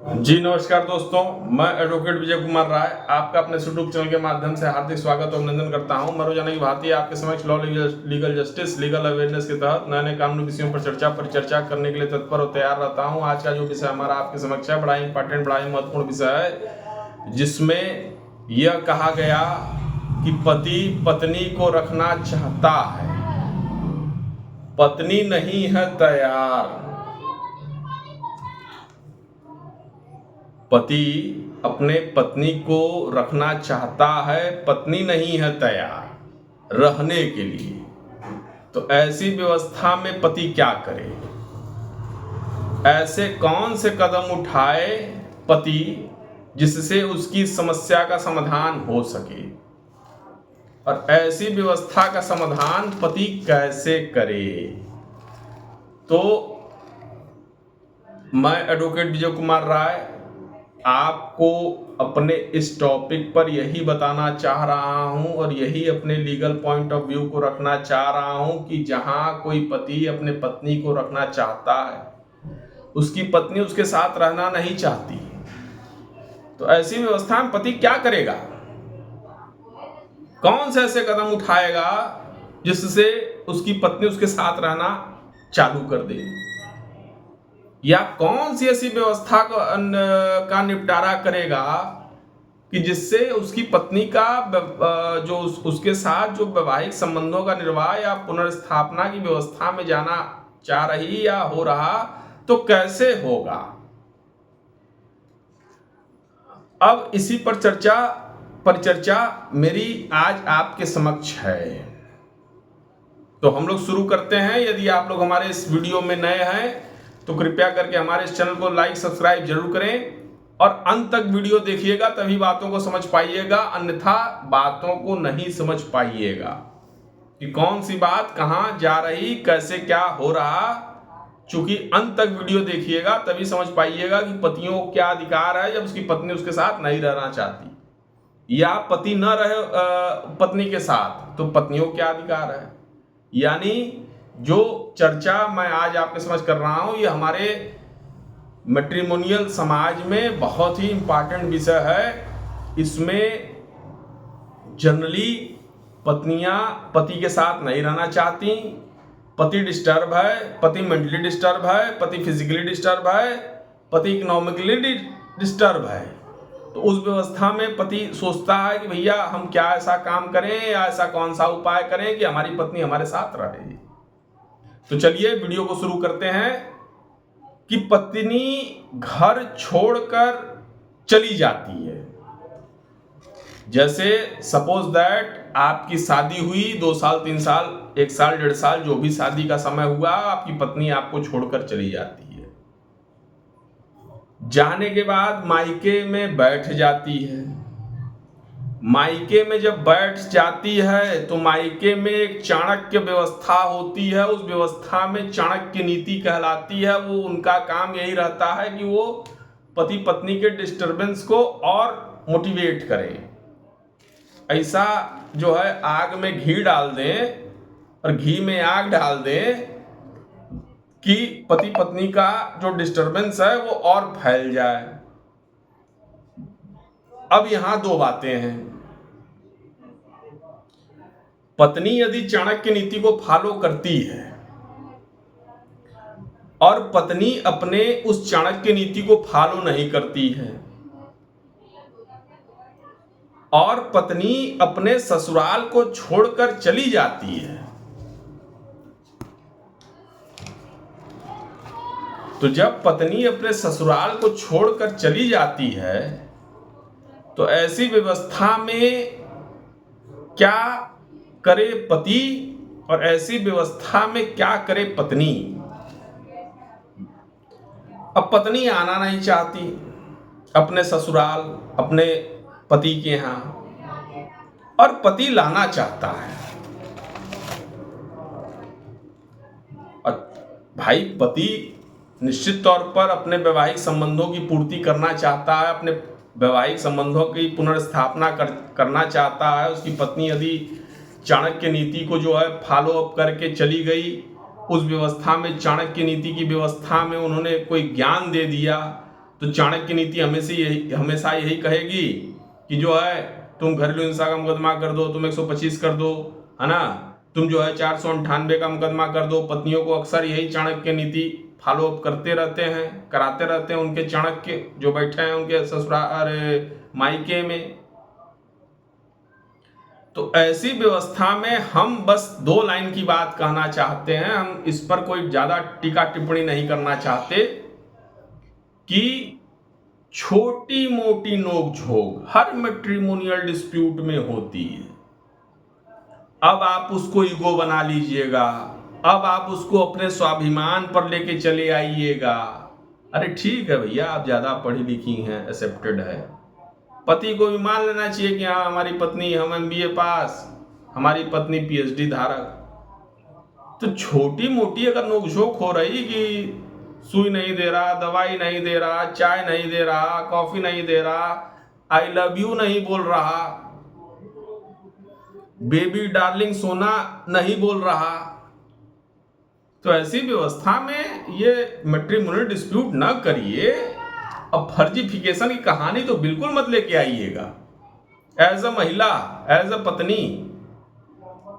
जी नमस्कार दोस्तों, मैं एडवोकेट विजय कुमार राय आपका अपने यूट्यूब चैनल के माध्यम से हार्दिक स्वागत और अभिनंदन करता हूं। मैं रोजाना की भांति आपके समक्ष law legal justice legal awareness के तहत नए नए कानूनी विषयों पर चर्चा करने के लिए तत्पर और तैयार रहता हूं। आज का जो विषय हमारा आपके समक्ष है बड़ा इंपॉर्टेंट बड़ा ही महत्वपूर्ण विषय है, जिसमें यह कहा गया कि पति पत्नी को रखना चाहता है, पत्नी नहीं है तैयार। पति अपने पत्नी को रखना चाहता है, पत्नी नहीं है तैयार रहने के लिए। तो ऐसी व्यवस्था में पति क्या करे? ऐसे कौन से कदम उठाए पति जिससे उसकी समस्या का समाधान हो सके, और ऐसी व्यवस्था का समाधान पति कैसे करे? तो मैं एडवोकेट विजय कुमार राय आपको अपने इस टॉपिक पर यही बताना चाह रहा हूं और यही अपने लीगल पॉइंट ऑफ व्यू को रखना चाह रहा हूं कि जहां कोई पति अपने पत्नी को रखना चाहता है, उसकी पत्नी उसके साथ रहना नहीं चाहती, तो ऐसी व्यवस्था में पति क्या करेगा? कौन से ऐसे कदम उठाएगा जिससे उसकी पत्नी उसके साथ रहना चालू कर दे, या कौन सी ऐसी व्यवस्था का निपटारा करेगा कि जिससे उसकी पत्नी का जो उसके साथ जो वैवाहिक संबंधों का निर्वाह या पुनर्स्थापना की व्यवस्था में जाना चाह रही या हो रहा, तो कैसे होगा? अब इसी पर परिचर्चा मेरी आज आपके समक्ष है। तो हम लोग शुरू करते हैं। यदि आप लोग हमारे इस वीडियो में नए हैं तो कृपया करके हमारे इस चैनल को लाइक सब्सक्राइब जरूर करें और अंत तक वीडियो देखिएगा, तभी बातों को समझ पाइएगा, अन्यथा बातों को नहीं समझ पाइएगा कि कौन सी बात कहां जा रही, कैसे क्या हो रहा। चूंकि अंत तक वीडियो देखिएगा तभी समझ पाइएगा कि पतियों को क्या अधिकार है जब उसकी पत्नी उसके साथ नहीं रहना चाहती, या पति न रहे पत्नी के साथ तो पत्नियों को क्या अधिकार है। यानी जो चर्चा मैं आज आपके समझ कर रहा हूं, ये हमारे मैट्रिमोनियल समाज में बहुत ही इंपॉर्टेंट विषय है। इसमें जनरली पत्नियां पति के साथ नहीं रहना चाहती, पति डिस्टर्ब है, पति मेंटली डिस्टर्ब है, पति फिजिकली डिस्टर्ब है, पति इकोनॉमिकली डिस्टर्ब है। तो उस व्यवस्था में पति सोचता है कि भैया हम क्या ऐसा काम करें या ऐसा कौन सा उपाय करें कि हमारी पत्नी हमारे साथ रहे। तो चलिए वीडियो को शुरू करते हैं कि पत्नी घर छोड़कर चली जाती है। जैसे सपोज दैट आपकी शादी हुई 2 साल 3 साल 1 साल 1.5 साल जो भी शादी का समय हुआ, आपकी पत्नी आपको छोड़कर चली जाती है। जाने के बाद मायके में बैठ जाती है। मायके में जब बैठ जाती है तो मायके में एक चाणक्य व्यवस्था होती है, उस व्यवस्था में चाणक्य नीति कहलाती है। वो उनका काम यही रहता है कि वो पति पत्नी के डिस्टरबेंस को और मोटिवेट करें। ऐसा जो है आग में घी डाल दें और घी में आग डाल दें कि पति पत्नी का जो डिस्टरबेंस है वो और फैल जाए। अब यहां 2 बातें हैं। पत्नी यदि चाणक्य नीति को फॉलो करती है और पत्नी अपने उस चाणक्य नीति को फॉलो नहीं करती है और पत्नी अपने ससुराल को छोड़कर चली जाती है, तो जब पत्नी अपने ससुराल को छोड़कर चली जाती है तो ऐसी व्यवस्था में क्या करे पति और ऐसी व्यवस्था में क्या करे पत्नी? अब पत्नी आना नहीं चाहती अपने ससुराल अपने पति के यहां और पति लाना चाहता है। भाई पति निश्चित तौर पर अपने वैवाहिक संबंधों की पूर्ति करना चाहता है, अपने वैवाहिक संबंधों की पुनर्स्थापना करना चाहता है। उसकी पत्नी यदि चाणक्य नीति को जो है फॉलो अप करके चली गई, उस व्यवस्था में चाणक्य नीति की व्यवस्था में उन्होंने कोई ज्ञान दे दिया, तो चाणक्य नीति हमेशा यही कहेगी कि जो है तुम घरेलू हिंसा का मुकदमा कर दो, तुम 125 कर दो, है ना, तुम जो है 498 का मुकदमा कर दो। पत्नियों को अक्सर यही चाणक्य नीति फॉलो अप करते रहते हैं, कराते रहते हैं उनके चाणक्य जो बैठे हैं उनके ससुराल मायके में। तो ऐसी व्यवस्था में हम बस 2 लाइन की बात कहना चाहते हैं, हम इस पर कोई ज्यादा टीका टिप्पणी नहीं करना चाहते कि छोटी मोटी नोकझोंक हर मैट्रिमोनियल डिस्प्यूट में होती है। अब आप उसको ईगो बना लीजिएगा, अब आप उसको अपने स्वाभिमान पर लेके चले आइएगा। अरे ठीक है भैया, आप ज्यादा पढ़ी लिखी हैं, एक्सेप्टेड है। पति को भी मान लेना चाहिए कि हाँ हमारी पत्नी, हम MBA पास, हमारी पत्नी PhD धारक। तो छोटी मोटी अगर नोकझोंक हो रही कि सुई नहीं दे रहा, दवाई नहीं दे रहा, चाय नहीं दे रहा, कॉफी नहीं दे रहा, आई लव यू नहीं बोल रहा, बेबी डार्लिंग सोना नहीं बोल रहा, तो ऐसी व्यवस्था में ये मैट्रिमोनियल डिस्प्यूट न करिए। अब फर्जीफिकेशन की कहानी तो बिल्कुल मत लेके आइएगा एज अ महिला, एज अ पत्नी,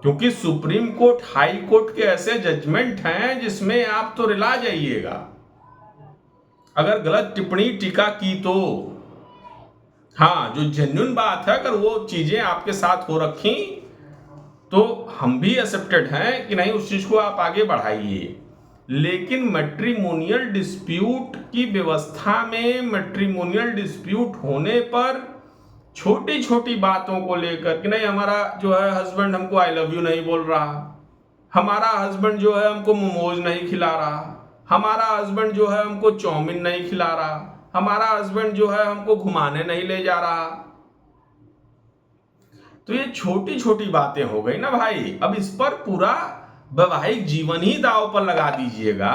क्योंकि सुप्रीम कोर्ट, हाई कोर्ट के ऐसे जजमेंट हैं जिसमें आप तो रिला जाइएगा अगर गलत टिप्पणी टीका की तो। हाँ, जो जेन्युइन बात है, अगर वो चीजें आपके साथ हो रखी तो हम भी एक्सेप्टेड हैं कि नहीं, उस चीज को आप आगे बढ़ाइए। लेकिन मैट्रिमोनियल डिस्प्यूट की व्यवस्था में मैट्रिमोनियल डिस्प्यूट होने पर छोटी छोटी बातों को लेकर कि नहीं हमारा जो है हस्बैंड हमको आई लव यू नहीं बोल रहा, हमारा हस्बैंड जो है हमको मोमोज नहीं खिला रहा, हमारा हस्बैंड जो है हमको चाउमीन नहीं खिला रहा, हमारा हस्बैंड जो है हमको घुमाने नहीं ले जा रहा। तो ये छोटी छोटी बातें हो गई ना भाई। अब इस पर पूरा वैवाहिक जीवन ही दांव पर लगा दीजिएगा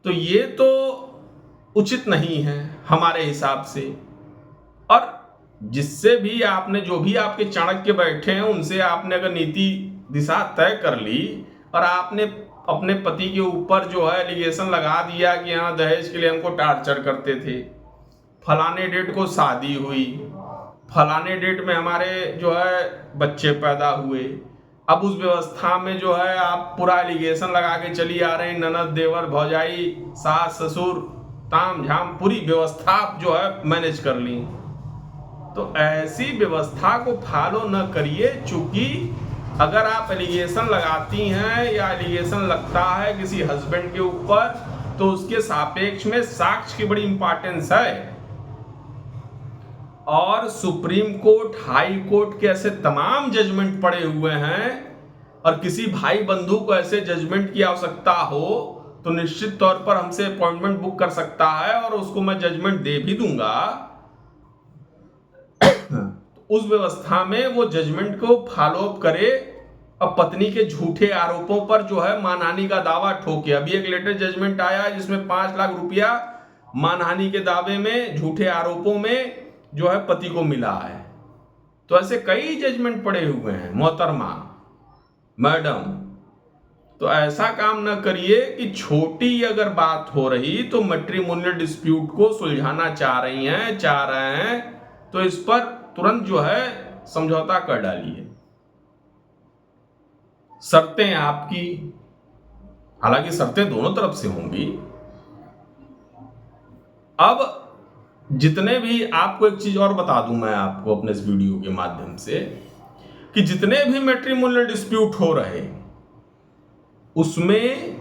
तो ये तो उचित नहीं है हमारे हिसाब से। और जिससे भी आपने, जो भी आपके चाणक्य बैठे हैं, उनसे आपने अगर नीति दिशा तय कर ली और आपने अपने पति के ऊपर जो है एलिगेशन लगा दिया कि हाँ दहेज के लिए हमको टार्चर करते थे, फलाने डेट को शादी हुई, फलाने डेट में हमारे जो है बच्चे पैदा हुए, अब उस व्यवस्था में जो है आप पूरा एलिगेशन लगा के चली आ रहे हैं, ननद, देवर, भौजाई, सास, ससुर, ताम झाम पूरी व्यवस्था आप जो है मैनेज कर ली। तो ऐसी व्यवस्था को फॉलो न करिए, चूंकि अगर आप एलिगेशन लगाती हैं या एलिगेशन लगता है किसी हस्बैंड के ऊपर तो उसके सापेक्ष में साक्ष्य की बड़ी इंपॉर्टेंस है। और सुप्रीम कोर्ट, हाई कोर्ट के ऐसे तमाम जजमेंट पड़े हुए हैं, और किसी भाई बंधु को ऐसे जजमेंट की आवश्यकता हो तो निश्चित तौर पर हमसे अपॉइंटमेंट बुक कर सकता है और उसको मैं जजमेंट दे भी दूंगा। उस व्यवस्था में वो जजमेंट को फॉलो अप करे। अब पत्नी के झूठे आरोपों पर जो है मानहानि का दावा ठोके। अभी एक लेटेस्ट जजमेंट आया है जिसमें 5 लाख रुपया मानहानि के दावे में, झूठे आरोपों में जो है पति को मिला है। तो ऐसे कई जजमेंट पड़े हुए हैं मोहतरमा मैडम। तो ऐसा काम न करिए कि छोटी अगर बात हो रही तो मैट्रिमोनियल डिस्प्यूट को सुलझाना चाह रहे हैं तो इस पर तुरंत जो है समझौता कर डालिए। शर्तें आपकी, हालांकि शर्तें दोनों तरफ से होंगी। अब जितने भी, आपको एक चीज और बता दूं मैं आपको अपने इस वीडियो के माध्यम से, कि जितने भी मैट्रिमोनियल डिस्प्यूट हो रहे उसमें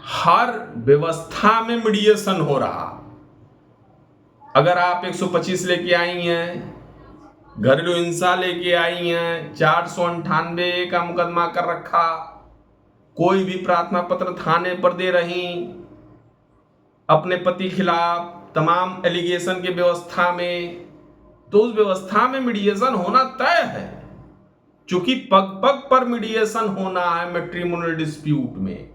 हर व्यवस्था में मीडिएशन हो रहा। अगर आप 125 लेके आई हैं, घरेलू हिंसा लेके आई हैं, 498 का मुकदमा कर रखा, कोई भी प्रार्थना पत्र थाने पर दे रही, अपने पति खिलाफ तमाम एलिगेशन के व्यवस्था में, तो उस व्यवस्था में मीडिएशन होना तय है, क्योंकि पग पग पर मीडिएशन होना है मैट्रिमोनियल डिस्प्यूट में।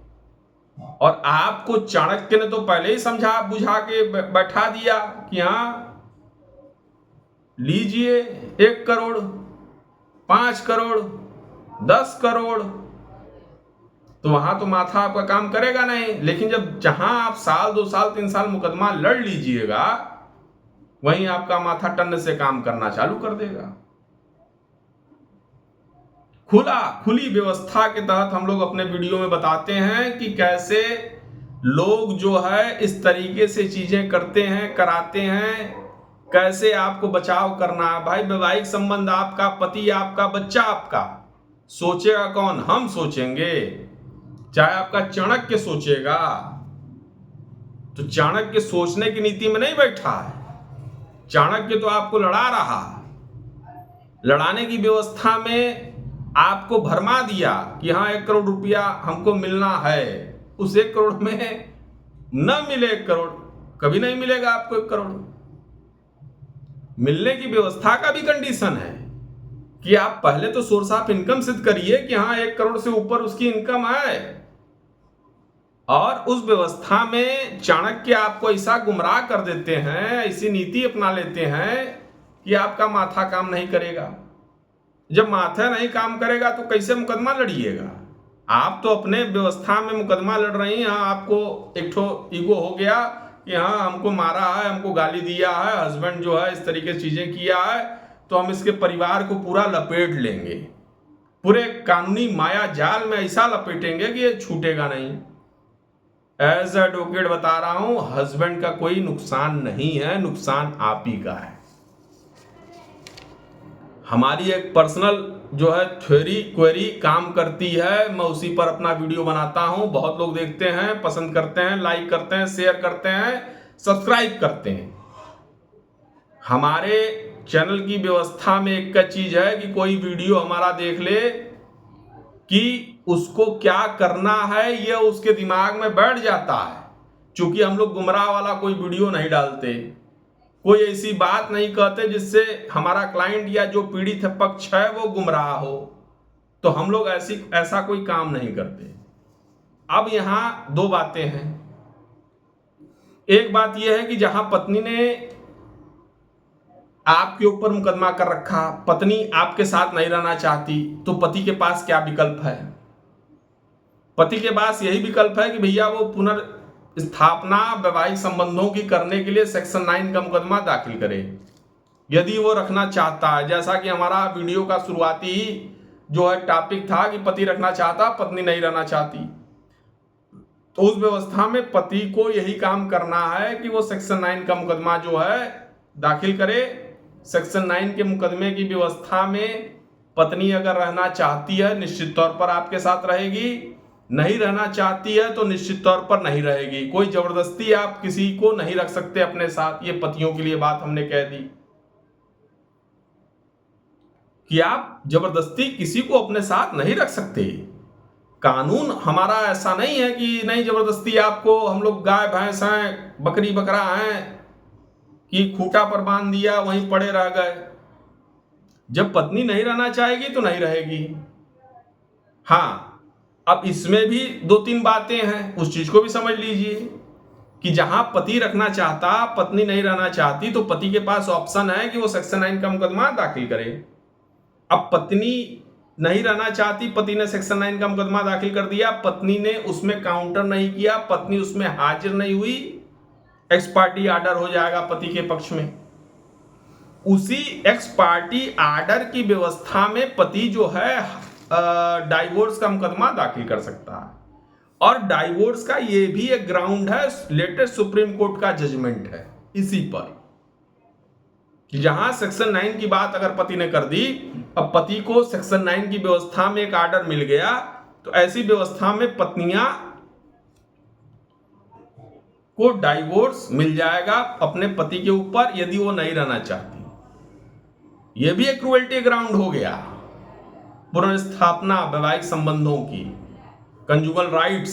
और आपको चाणक्य ने तो पहले ही समझा बुझा के बैठा दिया कि हाँ लीजिए 1 करोड़, 5 करोड़, 10 करोड़। तो वहां तो माथा आपका काम करेगा नहीं। लेकिन जहां आप साल 2 साल 3 साल मुकदमा लड़ लीजिएगा, वहीं आपका माथा टन से काम करना चालू कर देगा। खुली व्यवस्था के तहत हम लोग अपने वीडियो में बताते हैं कि कैसे लोग जो है इस तरीके से चीजें करते हैं, कराते हैं, कैसे आपको बचाव करना है। भाई वैवाहिक संबंध आपका, पति आपका, बच्चा आपका, सोचेगा कौन? हम सोचेंगे। चाहे आपका चाणक्य सोचेगा, तो चाणक्य सोचने की नीति में नहीं बैठा है। चाणक्य तो आपको लड़ा रहा, लड़ाने की व्यवस्था में आपको भरमा दिया कि हाँ 1 करोड़ रुपया हमको मिलना है। उस 1 करोड़ में न मिले 1 करोड़, कभी नहीं मिलेगा आपको 1 करोड़। मिलने की व्यवस्था का भी कंडीशन है कि आप पहले तो सोर्स ऑफ इनकम सिद्ध करिए कि हाँ 1 करोड़ से ऊपर उसकी इनकम है। और उस व्यवस्था में चाणक्य आपको ऐसा गुमराह कर देते हैं, ऐसी नीति अपना लेते हैं कि आपका माथा काम नहीं करेगा। जब माथा नहीं काम करेगा तो कैसे मुकदमा लड़िएगा? आप तो अपने व्यवस्था में मुकदमा लड़ रही हैं। आपको एक ठो ईगो हो गया कि हाँ हमको मारा है, हमको गाली दिया है, हस्बैंड जो है इस तरीके से चीजें किया है, तो हम इसके परिवार को पूरा लपेट लेंगे, पूरे कानूनी माया जाल में ऐसा लपेटेंगे कि ये छूटेगा नहीं। एज एडवोकेट बता रहा हूं, हस्बैंड का कोई नुकसान नहीं है, नुकसान आप ही का है। हमारी एक पर्सनल जो है थ्योरी क्वेरी काम करती है, मैं उसी पर अपना वीडियो बनाता हूं। बहुत लोग देखते हैं, पसंद करते हैं, लाइक करते हैं, शेयर करते हैं, सब्सक्राइब करते हैं। हमारे चैनल की व्यवस्था में एक चीज है कि कोई वीडियो हमारा देख ले कि उसको क्या करना है ये उसके दिमाग में बैठ जाता है। चूंकि हम लोग गुमराह वाला कोई वीडियो नहीं डालते, कोई ऐसी बात नहीं कहते जिससे हमारा क्लाइंट या जो पीड़ित पक्ष है वो गुमराह हो, तो हम लोग ऐसा कोई काम नहीं करते। अब यहां 2 बातें हैं। एक बात यह है कि जहां पत्नी ने आपके ऊपर मुकदमा कर रखा, पत्नी आपके साथ नहीं रहना चाहती, तो पति के पास क्या विकल्प है? पति के पास यही विकल्प है कि भैया वो पुनर्स्थापना वैवाहिक संबंधों की करने के लिए सेक्शन 9 का मुकदमा दाखिल करे, यदि वो रखना चाहता है। जैसा कि हमारा वीडियो का शुरुआती ही जो है टॉपिक था कि पति रखना चाहता, पत्नी नहीं रहना चाहती, तो उस व्यवस्था में पति को यही काम करना है कि वो सेक्शन 9 का मुकदमा जो है दाखिल करे। सेक्शन 9 के मुकदमे की व्यवस्था में पत्नी अगर रहना चाहती है निश्चित तौर पर आपके साथ रहेगी, नहीं रहना चाहती है तो निश्चित तौर पर नहीं रहेगी। कोई जबरदस्ती आप किसी को नहीं रख सकते अपने साथ। ये पतियों के लिए बात हमने कह दी कि आप जबरदस्ती किसी को अपने साथ नहीं रख सकते। कानून हमारा ऐसा नहीं है कि नहीं जबरदस्ती आपको, हम लोग गाय भैंस हैं, बकरी बकरा हैं कि खूंटा पर बांध दिया वहीं पड़े रह गए। जब पत्नी नहीं रहना चाहेगी तो नहीं रहेगी। हाँ, अब इसमें भी 2-3 बातें हैं, उस चीज को भी समझ लीजिए कि जहां पति रखना चाहता, पत्नी नहीं रहना चाहती, तो पति के पास ऑप्शन है कि वो सेक्शन 9 का मुकदमा दाखिल करे। अब पत्नी नहीं रहना चाहती, पति ने सेक्शन 9 का मुकदमा दाखिल कर दिया, पत्नी ने उसमें काउंटर नहीं किया, पत्नी उसमें हाजिर नहीं हुई, एक्स पार्टी आर्डर हो जाएगा पति के पक्ष में। उसी एक्स पार्टी आर्डर की व्यवस्था में पति जो है डाइवोर्स का मुकदमा दाखिल कर सकता है। और डाइवोर्स का ये भी एक ग्राउंड है, लेटेस्ट सुप्रीम कोर्ट का जजमेंट है इसी पर, कि जहां सेक्शन 9 की बात अगर पति ने कर दी, अब पति को सेक्शन 9 की व्यवस्था में एक आर्डर मिल गया, तो ऐसी व्यवस्था में पत्नियां को डाइवोर्स मिल जाएगा अपने पति के ऊपर यदि वो नहीं रहना चाहती। यह भी एक क्रूएल्टी ग्राउंड हो गया। पुनर्स्थापना वैवाहिक संबंधों की, कंजुगल राइट्स,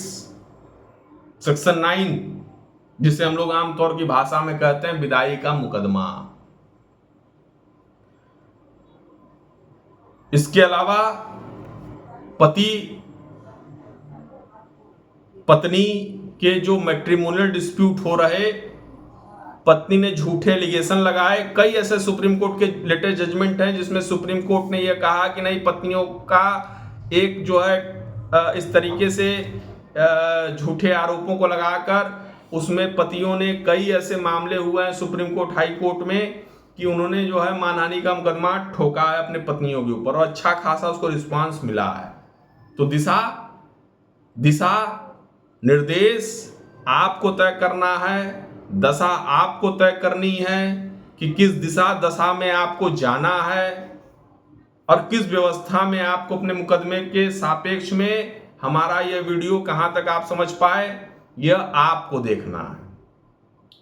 सेक्शन 9, जिसे हम लोग आमतौर की भाषा में कहते हैं विदाई का मुकदमा। इसके अलावा पति पत्नी के जो मैट्रिमोनियल डिस्प्यूट हो रहे, पत्नी ने झूठे एलिगेशन लगाए, कई ऐसे सुप्रीम कोर्ट के लेटेस्ट जजमेंट हैं जिसमें सुप्रीम कोर्ट ने यह कहा कि नहीं, पत्नियों का एक जो है इस तरीके से झूठे आरोपों को लगाकर उसमें पतियों ने कई ऐसे मामले हुए हैं सुप्रीम कोर्ट हाई कोर्ट में कि उन्होंने जो है मानहानि का मुकदमा ठोका है अपने पत्नियों के ऊपर और अच्छा खासा उसको रिस्पांस मिला है। तो दिशा निर्देश आपको तय करना है, दशा आपको तय करनी है कि किस दिशा दशा में आपको जाना है और किस व्यवस्था में आपको अपने मुकदमे के सापेक्ष में हमारा यह वीडियो कहां तक आप समझ पाए, यह आपको देखना है।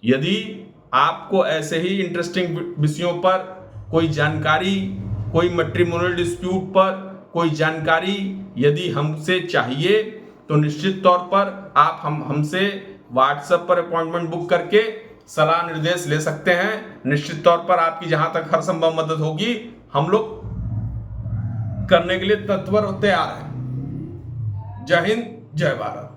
यदि आपको ऐसे ही इंटरेस्टिंग विषयों पर कोई जानकारी, कोई मैट्रिमोनियल डिस्प्यूट पर कोई जानकारी यदि हमसे चाहिए तो निश्चित तौर पर आप हमसे व्हाट्सएप पर अपॉइंटमेंट बुक करके सलाह निर्देश ले सकते हैं। निश्चित तौर पर आपकी जहां तक हर संभव मदद होगी हम लोग करने के लिए तत्पर और तैयार हैं। जय हिंद, जय भारत।